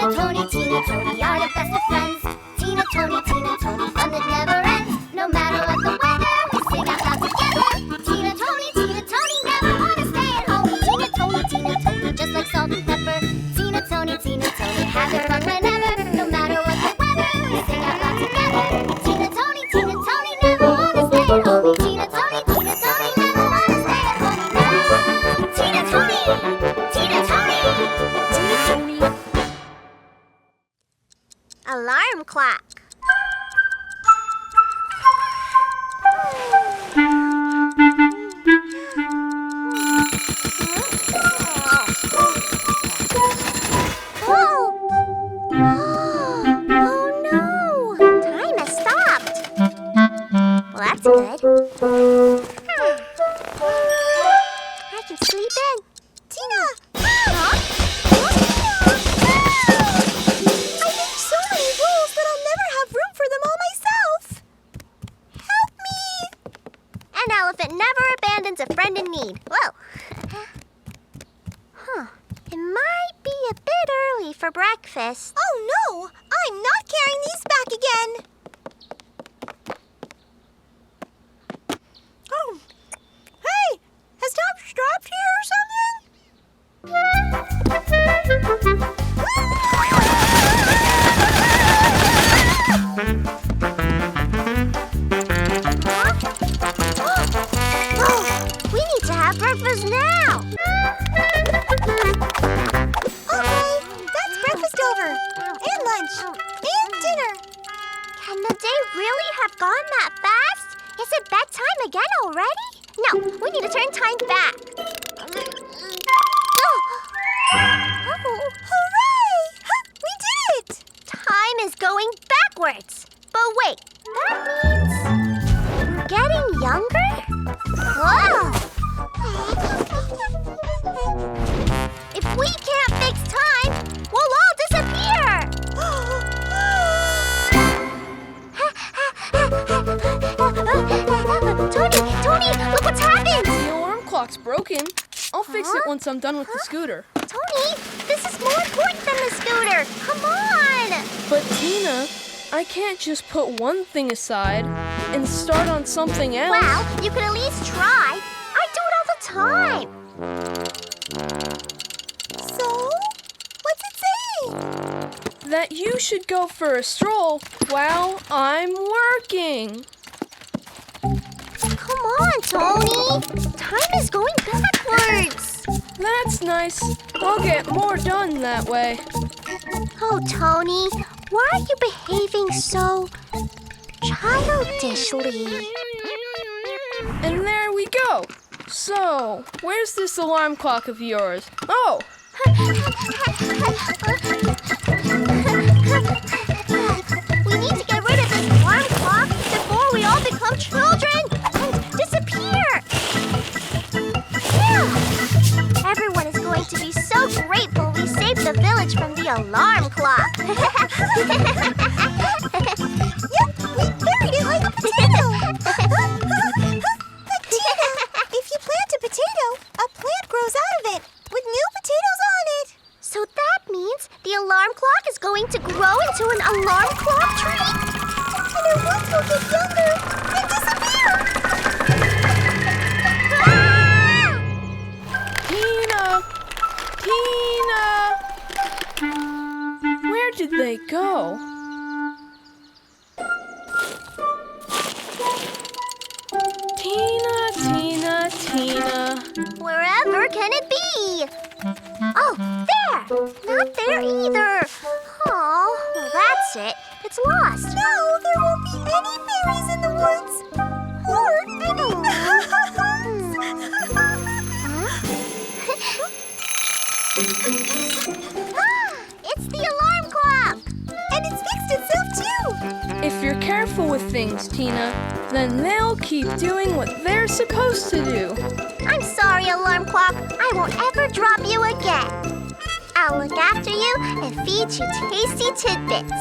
Tina, Tony are the best of friends. Tina, Tony, fun that never ends. No matter what the weather, we sing out loud together. Tina, Tony, never wanna stay at home. Tina, Tony, just like salt and pepper. Tina, Tony, have their fun whenever. No matter what the weather, we sing out loud together. Tina, Tony, never wanna stay at home. Tina, Tony, never wanna stay at home. No. Tina, Tony. Alarm clock. Good. I can sleep in. Tina! Huh? I make so many rules that I'll never have room for them all myself. Help me! An elephant never abandons a friend in need. Whoa. It might be a bit early for breakfast. Oh no! I'm not carrying these back again. Has Tom stopped here or something? Oh, we need to have breakfast now. Okay, that's breakfast over. And lunch. And dinner. Can the day really have gone that fast? Is it bedtime again already? No, we need to turn time back. Oh, hooray! We did it! Time is going backwards. But wait, that means we're getting younger? Whoa! If we can't fix time, we'll all disappear! Tony, look what's happened! The alarm clock's broken. I'll fix it once I'm done with the scooter. Tony, this is more important than the scooter. Come on! But Tina, I can't just put one thing aside and start on something else. Well, you could at least try. I do it all the time. So? What's it saying? That you should go for a stroll while I'm working. Come on, Tony. Time is going backwards. That's nice. I'll get more done that way. Oh, Tony, why are you behaving so childishly? And there we go. So, where's this alarm clock of yours? Oh! We need to get rid of this alarm clock before we all become children and disappear. Yeah. Everyone is going to be so grateful we saved the village from the alarm clock. Yep, we buried it like a potato. But Tina, if you plant a potato, a plant grows out of it with new potatoes on it. So that means the alarm clock is going to grow into an alarm clock tree? And our ones will get younger and disappear. Tina! Where did they go? Tina. Wherever can it be? Oh, there! Not there either. Oh, well, that's it. It's lost. No, there won't be any berries in the woods. Or any nuts. It's the alarm clock! And it's fixed itself too! If you're careful with things, Tina, then they'll keep doing what they're supposed to do. I'm sorry, alarm clock. I won't ever drop you again. I'll look after you and feed you tasty tidbits.